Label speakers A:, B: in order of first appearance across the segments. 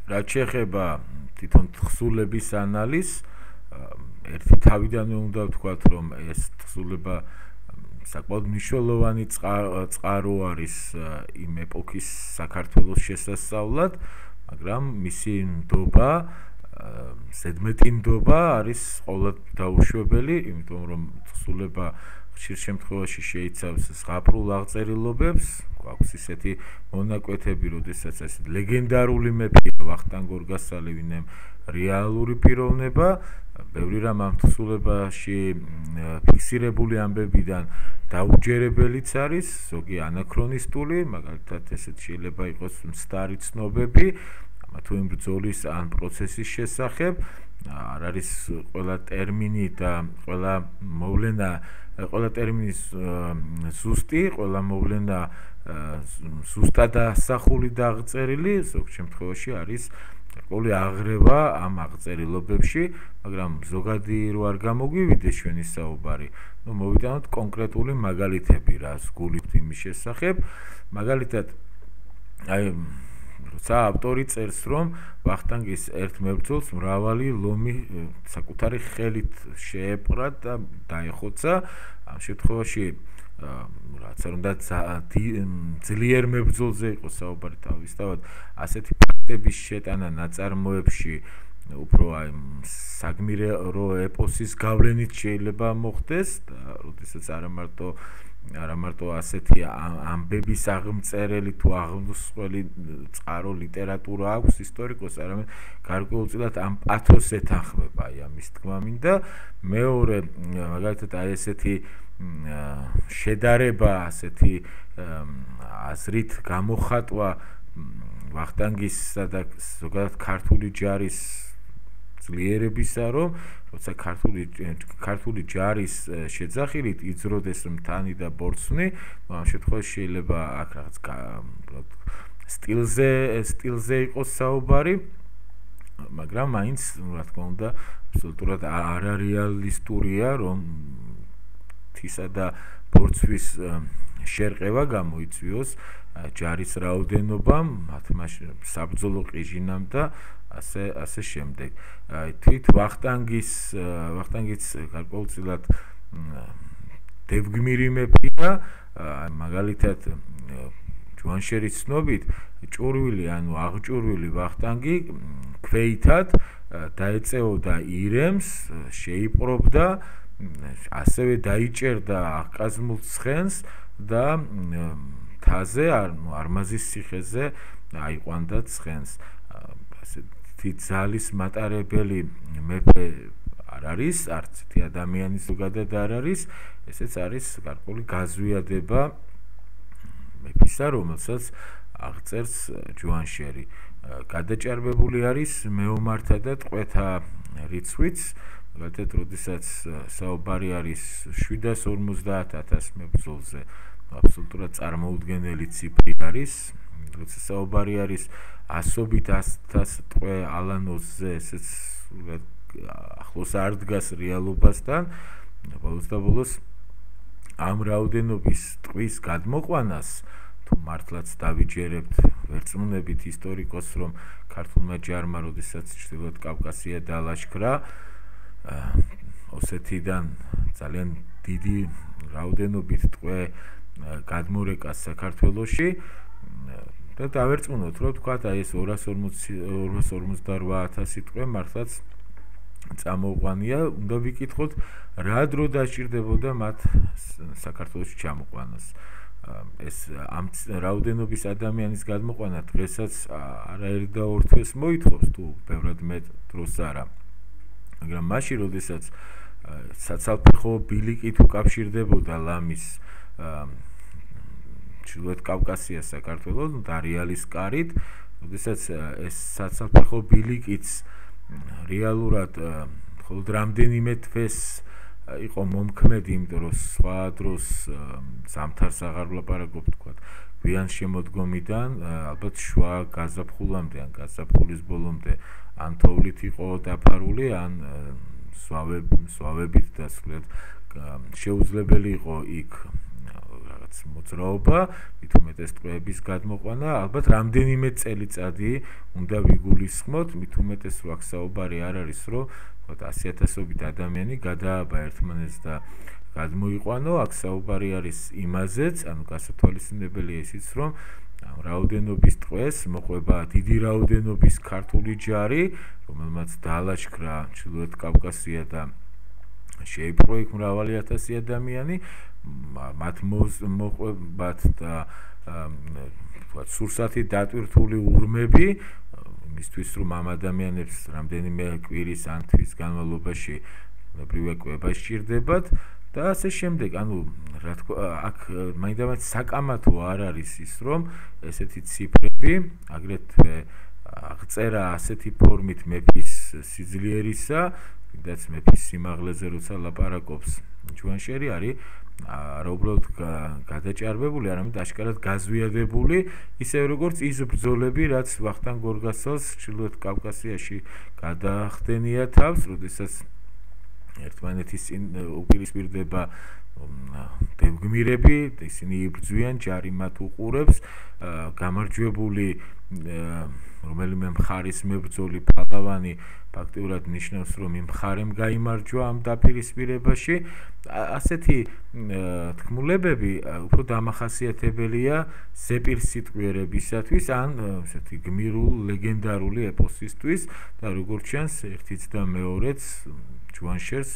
A: რაც შეეხება თვითონ თხზულების ანალიზს, ერთი თავიდანვე უნდა ვთქვათ, რომ ეს თხზულება საკმაოდ მნიშვნელოვანი წყარო არის იმ ეპოქის საქართველოს შესასწავლად, მაგრამ მისი ნდობა, ზედმეტი ნდობა არის ყოველად დაუშვებელი, იმიტომ რომ თხზულება ხშირ შემთხვევაში შეიცავს ზღაპრულ აღწერილობებს, გვაქვს ისეთი მონაკვეთები, როდესაც ეს ლეგენდარული მეფეა ვახტანგ გორგასალი, ვინმე რეალური პიროვნება, ბევრი რამ ამ თხზულებაში ფიქსირებული ამბებიდან დაუჯერებელიც არის, ზოგი ანაქრონისტული, მაგალითად ესეთ შეიძლება იყოს მცდარი ცნობები, თუ იმ ბრძოლის ან პროცესის შესახებ, არ არის ყველა ტერმინი და ყველა მოვლენა, ყველა ტერმინის ზუსტი, ყველა მოვლენა ზუსტად ასახული და აღწერილი, ზოგ შემთხვევაში არის ყოველი აღრევა ამ აღწერილობებში, მაგრამ ზოგადი რო არ გამოგვივიდეს ჩვენი საუბარი, მოვიტანოთ კონკრეტული მაგალითები, რას გულით იმის შესახებ, მაგალითად, როცა ავტორი წერს, რომ ვახტანგის ერთ მებრძოლს მრავალი ლომი საკუთარი ხელით შეეპყრა და დაეხოცა, ამ შემთხვევაში რაც არ უნდა ძლიერ მებრძოლზე იყოს საუბარი თავისთავად, ასეთი ფაქტების შეტანა ნაწარმოებში უფრო აი საგმირო ეპოსის გავლენით შეიძლება მოხდეს და როდესაც არა მარტო ასეთი ამბების აღმწერელი თუ აღმსვლელი წყარო ლიტერატურა აქვს ისტორიკოს, არამედ გარკვეულწილად ამ პათოსს ეთანხმება აი ამის თქმა მინდა. მეორე, მაგალითად აი ესეთი შედარება, ასეთი აზრით გამოხატვა ვახტანგისა და ზოგადად ქართული ჯარის ძლიერებისა, რომ როცა ქართული ჯარის შეძახილით იძროდეს მთანი და ბორცვი, ამ შემთხვევაში შეიძლება აქ რაღაც სტილზე იყოს საუბარი, მაგრამ მაინც, რა თქმა უნდა, აბსოლუტურად არარეალისტურია, რომ თისა და ბორცვის შერყევა გამოიწვიოს ჯარის რაოდენობამ, მათმა საბრძოლო ყიჟინამ და ასე შემდეგ. თვით ვახტანგის გარკვეულწილად დევგმირი მეფეა, მაგალითად ჯუანშერის ცნობით, ჭურვილი, ანუ აღჭურვილი ვახტანგი ქვეითად დაეწეოდა ირემს, შეიპყრობდა, ასევე დაიჭერდა აღკაზმულ ცხენს და მთაზე, არმაზის ციხეზე აიყვანდა ცხენს. ძალის მატარებელი მეფე არ არის, არც ერთი ადამიანი ზოგადად არ არის, ესეც არის გარკვეული გაზვიადება მეფისა, რომელსაც აღწერს ჯუანშერი. გადაჭარბებული არის მეომართა და ტყვეთა რიცხვიც, მაგალითად, როდესაც საუბარი არის 750,000 მებრძოლზე, აბსოლუტურად წარმოუდგენელი ციფრი არის, როცა საუბარი არის ასობით 100,000 ტყვე ალანოზზე, ესეც ახლოს არ დგას რეალობასთან, ბოლოს და ბოლოს ამ რაოდენობის ტყვის გადმოყვანას, თუ მართლაც დავიჯერებთ, ვერწმუნებით ისტორიკოსს, რომ ქართულმა ჯარმა, როდესაც ჩრდილოეთ კავკასია დალაშქრა, ოსეთიდან ძალიან დიდი რაოდენობით ტყვე გადმორეკა საქართველოში და დავერწმუნოთ, რომ თქვათ აი ეს 248,000 ტყვე მართლაც წამოყვანია, უნდა ვიკითხოთ, რა დრო დაჭირდებოდა მათ საქართველოში ჩამოყვანას. ეს ამ რაოდენობის ადამიანის გადმოყვანა დღესაც არაერთ და ორ თვეს მოითხოვს, თუ ბევრად მეტ დროს არა. მაგრამ მაშინ, როდესაც საცალფეხო ბილიკით უკავშირდებოდა ლამის ჩრდილოეთ კავკასიას საქართველოს დარიალის კარით, როდესაც ეს საცალფეხო ბილიკიც რეალურად მხოლოდ რამდენიმე თვეს იყო მომქმედი, იმიტომ რომ სხვა დროს ზამთარს აღარ ვლაპარაკობ, თქვათ, გვიან შემოდგომიდან, ალბათ შუა გაზაფხულამდე, ან გაზაფხულის ბოლომდე, ან თოვლით იყო დაფარული, ან სვავებით და სულად შეუძლებელი იყო იქ რაღაც მოძრაობა, მით უმეტეს ტყვეების გადმოყვანა, ალბათ რამდენიმე წელიწადი უნდა ვიგულისხმოთ, მით უმეტეს რომ აქ საუბარი არ არის, რომ 100,000-ობით ადამიანი გადააბა ერთმანეთს და გადმოიყვანო, აქ საუბარი არის იმაზეც, ანუ გასათვალისწინებელია ისიც, რომ რაოდენობის ტყვეს მოყვება დიდი რაოდენობის ქართული ჯარი, რომელმაც დაალაშქრა ჩრდილოეთ კავკასია და შეიპყრო იქ მრავალი ათასი ადამიანი, მათ მოყვებათ და სურსათი დატვირთული ურმები, იმისთვის რომ ამ ადამიანებს რამდენიმე კვირის ან თვის განმავლობაში ბუნებრივი კვება სჭირდებათ და ასე შემდეგ, ანუ რა თქმა აქ მაინდამაინც საკამათო არ არის ის, რომ ესეთი ციფრები, აგრეთვე აღწერა ასეთი ფორმით მეფის სიძლიერისა, ვიდაც მეფის სიმაღლეზე როცა ლაპარაკობს ჯუანშერი არის არა უბრალოდ გადაჭარბებული, არამედ აშკარად გაზვიადებული, ისე როგორც ის ბრძოლები, რაც ვახტანგ გორგასალს ჩრდილოეთ კავკასიაში გადაახდენია თავს, როდესაც ერთმანეთის წინ უპირისპირდება დევგმირები, ისინი იბრძვიან, ჯარი მათ უყურებს, გამარჯვებული რომელიმე მხარის მებრძოლი პალავანი ფაქტიურად ნიშნავს, რომ იმ მხარემ გაიმარჯვა ამ დაპირისპირებაში. ასეთი თქმულებები უფრო დამახასიათებელია ზეპირსიტყვიერებისათვის ან ესეთი გმირულ ლეგენდარული ეპოსისთვის და როგორც ჩანს, ერთიც და მეორეც ჯუანშერს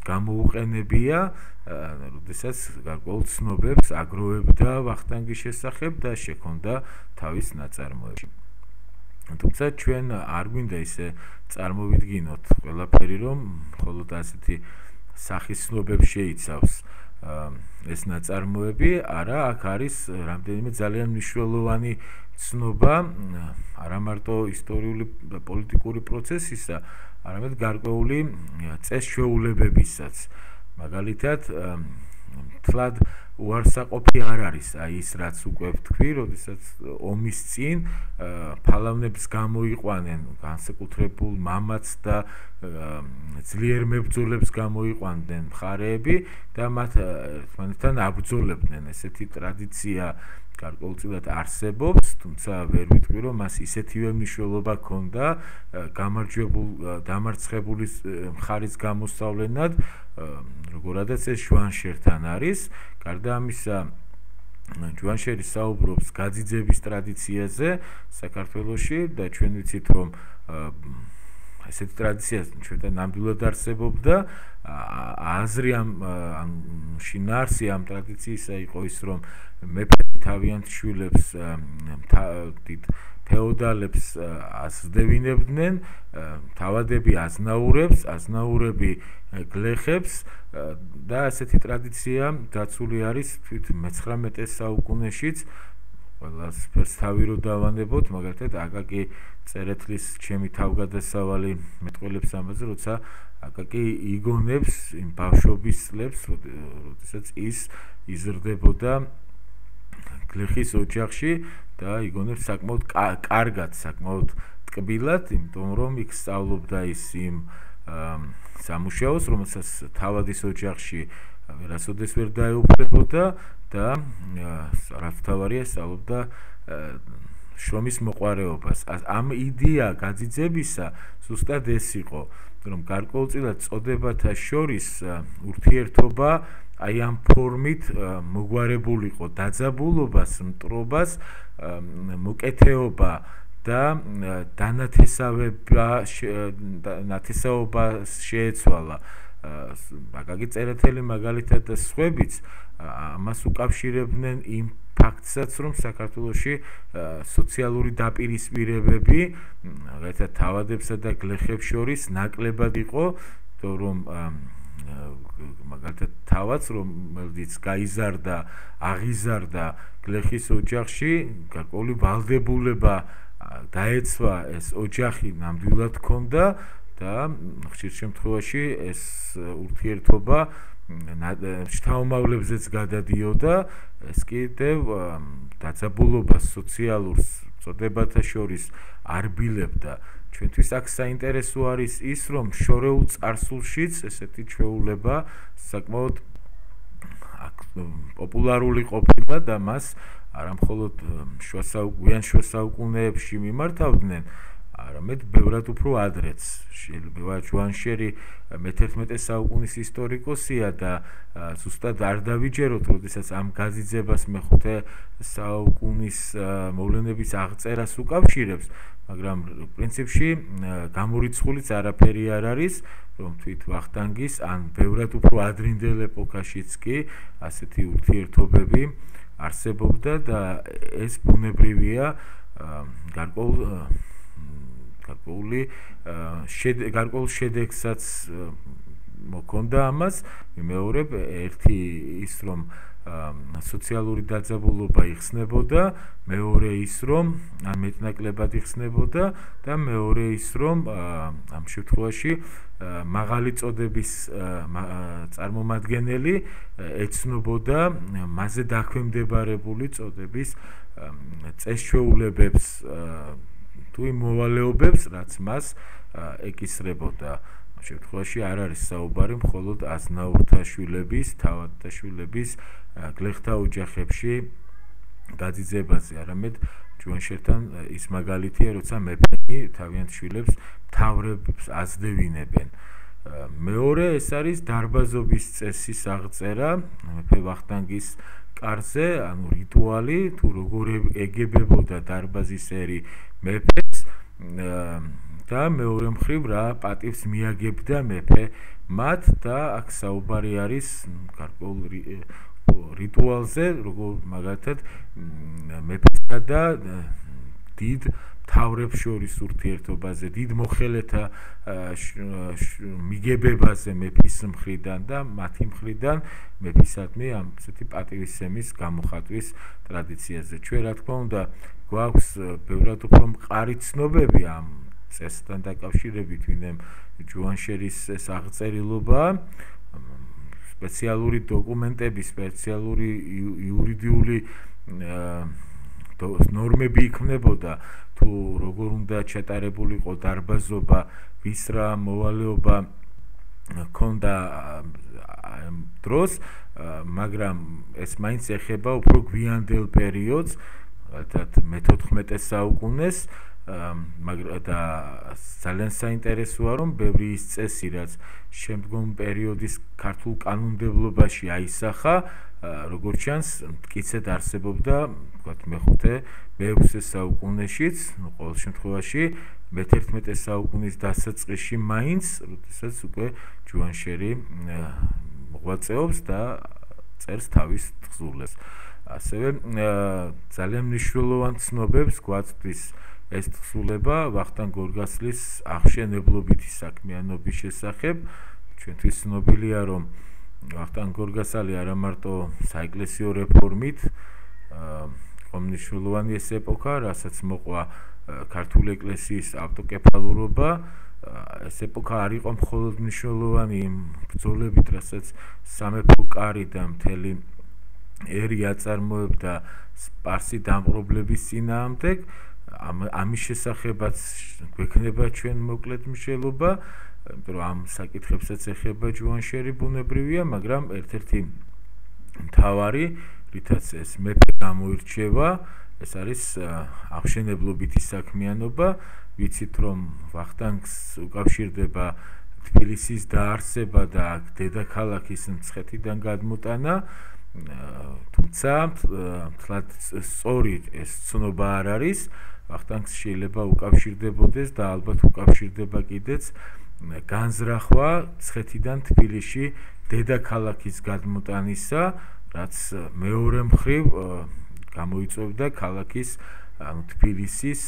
A: გამოუყენებია, როდესაც გარკვეულ ცნობებს აგროვებდა ვახტანგის შესახებ და შექონდა თავის ნაწარმოებში. თუმცა ჩვენ არ გვინდა ისე წარმოვიდგინოთ ყველაფერი, რომ მხოლოდ ასეთი სახის ცნობებს შეიცავს ეს ნაწარმოები, არა, აქ არის რამდენიმე ძალიან მნიშვნელოვანი ცნობა, არა მარტო ისტორიული და პოლიტიკური პროცესისა, არამედ გარკვეული წესჩვეულებებისაც. მაგალითად, თლად უარსაყოფი არ არის აი ის, რაც უკვე ვთქვი, როდესაც ომის წინ ფალავნებს გამოიყვანენ განსაკუთრებულ მამაც და ძლიერ მებრძოლებს გამოიყვანდნენ მხარეები და მათ ერთმანეთთან აბრძოლებდნენ. ესეთი ტრადიცია გარკვეულწილად არსებობს, თუმცა ვერ ვიტყვი, რომ მას ისეთივე მნიშვნელობა ჰქონდა დამარცხებული მხარის გამოსავლენად, როგორადაც ეს ჯუანშერთან არის. გარდა ამისა, ჯუანშერი საუბრობს გაძიძების ტრადიციაზე საქართველოში და ჩვენ ვიცით, რომ ესეთი ტრადიცია ჩვენთან ნამდვილად არსებობდა. აზრი ამ შინაარსი ამ ტრადიციისა იყო ის, რომ მეფე თავიანთ შვილებს დიდ ფეოდალებს აზრდევინებდნენ, თავადები აზნაურებს, აზნაურები გლეხებს და ესეთი ტრადიცია დაცული არის თვით მე-19 საუკუნეშიც. ყველასფერს თავი რო დავანებოთ, მაგალითად აკაკი წერეთლის ჩემი თავგადასავალი მეტყველებს ამაზე, როცა აკაკი იგონებს იმ ბავშვობის წლებს, როდესაც ის იზრდებოდა გლეხის ოჯახში და იგონებს საკმაოდ კარგად, საკმაოდ ტკბილად, იმიტომ რომ იქ სწავლობდა ის იმ სამუშაოს, რომელსაც თავადის ოჯახში ვერასოდეს ვერ დაეუფლებოდა და რაც თავარია სწავლობდა შრომის მოყვარეობას. ამ იდეა გაძიძებისა ზუსტად ეს იყო, რომ გარკვეულწილად წოდებათა შორის ურთიერთობა აი ამ ფორმით მოგვარებულიყო დაძაბულობას, მტრობას, მოკეთეობა და ნათესაობა შეეცვალა. აკაკი წერეთელი მაგალითად და სხვაებიც ამას უკავშირებდნენ იმ ფაქტსაც, რომ საქართველოში სოციალური დაპირისპირებები, მაგალითად თავადებსა და გლეხებს შორის ნაკლებად იყო, რომ მაგალითად თავაც, რომელიც გაიზარდა, აღიზარდა გლეხის ოჯახში, გარკვეული ვალდებულება დაეცვა ეს ოჯახი ნამდვილად ჰქონდა და ხშირ შემთხვევაში ეს ურთიერთობა შთამომავლებზეც გადადიოდა, ეს კიდევ დაძაბულობას სოციალურ წოდებათა შორის არბილებდა. ჩვენთვის აქ საინტერესო არის ის, რომ შორეულ წარსულშიც ესეთი ჩვეულება საკმაოდ პოპულარული ყოფილა და მას არამხოლოდ შუა საუკუნეებში მიმართავდნენ, არამედ ბევრად უფრო ადრეც. შეიძლება ჯუანშერი მე-11 საუკუნის ისტორიკოსია და ზუსტად არ დავიჯეროთ, როდესაც ამ გაზიძებას მე-5 საუკუნის მოვლენების აღწერას უკავშირებს, მაგრამ პრინციპში გამორიცხულიც არაფერი არ არის, რომ თვით ვახტანგის ან ბევრად უფრო ადრინდელ ეპოქაშიც კი ასეთი ურთიერთობები არსებობდა და ეს ბუნებრივია გარკვეულ შედეგსაც მოქონდა ამას. მეორე ერთი ის რომ სოციალური დაძაბულობა იხსნებოდა, მეორე ის რომ მეტნაკლებად იხსნებოდა და მეორე ის რომ ამ შემთხვევაში მაღალი წოდების წარმომადგენელი ეცნობოდა მასზე დაქვემდებარებული წოდების წესჩვეულებებს თუ იმ მოვალეობებს, რაც მას ეკისრებოდა. ამ შემთხვევაში არ არის საუბარი მხოლოდ აზნაურთა შვილების, თავადთა შვილების გლეხთა ოჯახებში გაძიძებაზე, არამედ ჯუანშერთან ის მაგალითია, როცა მეფენი თავიანთ შვილებს მთავრებს აზდევინებენ. მეორე ეს არის დარბაზობის წესის აღწერა მეფე ვახტანგის კარზე, ანუ რიტუალი, თუ როგორ ეგებებოდა დარბაზის ერი მეფეს და მეორე მხრივ რა პატივს მიაგებდა მეფე მათ და აქ საუბარი არის გარკვეულ რიტუალზე, როგორ მაგალითად მეფესა და დიდ მთავრებს შორის ურთიერთობაზე, დიდ მოხელეთა მიგებებაზე მეფის მხრიდან და მათი მხრიდან მეფისადმი ამ ესეთი პატივისცემის გამოხატვის ტრადიციაზე. ჩვენ რა თქმა უნდა გვაქვს ბევრად უფრო მყარი ცნობები ამ წესთან დაკავშირებით, ვინმე ჯუანშერის ეს აღწერილობა, სპეციალური დოკუმენტები, სპეციალური იურიდიული ნორმები იქმნებოდა, თუ როგორ უნდა ჩატარებულიყო დარბაზობა, ვის რა მოვალეობა ჰქონდა დროს, მაგრამ ეს მაინც ეხება უფრო გვიანდელ პერიოდს, მე-14 საუკუნეს, და ძალიან საინტერესოა, რომ ბევრი ის წესი, რაც შემდგომ პერიოდის ქართულ კანონმდებლობაში აისახა, როგორც ჩანს, მტკიცედ არსებობდა, ვთქვათ, მე-6 საუკუნეშიც, ყოველ შემთხვევაში მე-11 საუკუნის დასაწყისში მაინც, როდესაც უკვე ჯუანშერი მოღვაწეობს და წერს თავის თხზულებს. ასევე ძალიან მნიშვნელოვან ცნობებს გვაწვდის ეს თხზულება ვახტანგ გორგასლის აღმშენებლობითი საქმიანობის შესახებ. ჩვენთვის ცნობილია, რომ ვახტანგ გორგასალი არა მარტო საეკლესიო რეფორმით იყო მნიშვნელოვანი ეს ეპოქა, რასაც მოყვა ქართული ეკლესიის ავტოკეფალურობა. ეს ეპოქა არ იყო მხოლოდ მნიშვნელოვანი იმ ბრძოლებით, რასაც სამეფო კარი და მთელი ერი აწარმოებდა სპარსი დამპყრობლების წინააღმდეგ. ამის შესახებაც გვექნება ჩვენ მოკლედ მსჯელობა, იმიტომ რომ ამ საკითხებსაც ეხება ჯუანშერი ბუნებრივია, მაგრამ ერთ-ერთი მთავარი, რითაც ეს მეფე გამოირჩევა, ეს არის აღმშენებლობითი საქმიანობა. ვიცით, რომ ვახტანგს უკავშირდება თბილისის დაარსება და აქ დედაქალაქის მცხეთიდან გადმოტანა, თუმცა მთლად სწორი ეს ცნობა არ არის. ვახტანგს შეიძლება უკავშირდებოდეს და ალბათ უკავშირდება კიდეც განზრახვა მცხეთიდან თბილისში დედაქალაქის გადმოტანისა, რაც მეორე მხრივ გამოიწვევდა ქალაქის თბილისის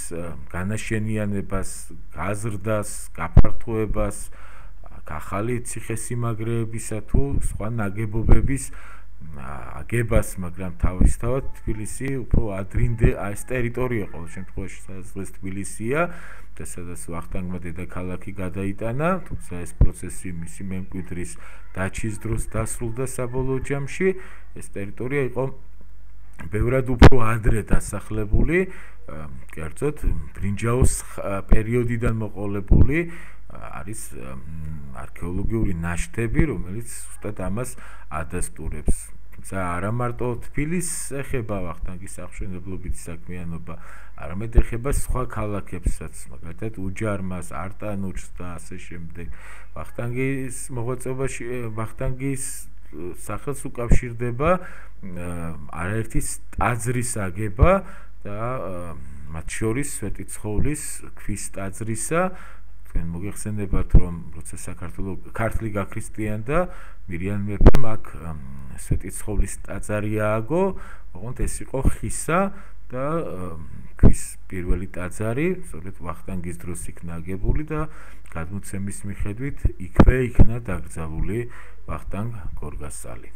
A: განაშენიანებას, გაზრდას, გაფართოებას, ახალი ციხესიმაგრეებისა თუ სხვა ნაგებობების აგებას, მაგრამ თავისთავად თბილისი უფრო ადრინდე ეს ტერიტორია ყოველ შემთხვევაში სადაც თბილისია და სადაც ვახტანგმა დედაქალაქი გადაიტანა, თუმცა ეს პროცესი მისი მემკვიდრის დაჩის დროს დასრულდა საბოლოო ჯამში. ეს ტერიტორია იყო ბევრად უფრო ადრე დასახლებული, კერძოდ ბრინჯაოს პერიოდიდან მოყოლებული არის არქეოლოგიური ნაშთები, რომელიც ზუსტად ამას ადასტურებს. თუმცა არა მარტო თბილისს ეხება ვახტანგის აღმშენებლობითი საქმიანობა, არამედ ეხება სხვა ქალაქებსაც, მაგალითად უჯარმას, არტანურს და ასე შემდეგ. ვახტანგის მოღვაწეობაში ვახტანგის სახელს უკავშირდება არაერთი ტაძრის აგება და მათ შორის სვეტიცხოვლის ქვის ტაძრისა. თქვენ მოგეხსენებათ, რომ როცა საქართველოს ქართლი გაქრისტიანდა, მირიან მეფემ აქ სვეტიცხოვლის ტაძარი ააგო, ოღონდ ეს იყო ხისა და ქვის პირველი ტაძარი, სწორედ ვახტანგის დროს იქნა აგებული და გადმოცემის მიხედვით იქვე იქნა დაკრძალული ვახტანგ გორგასალი.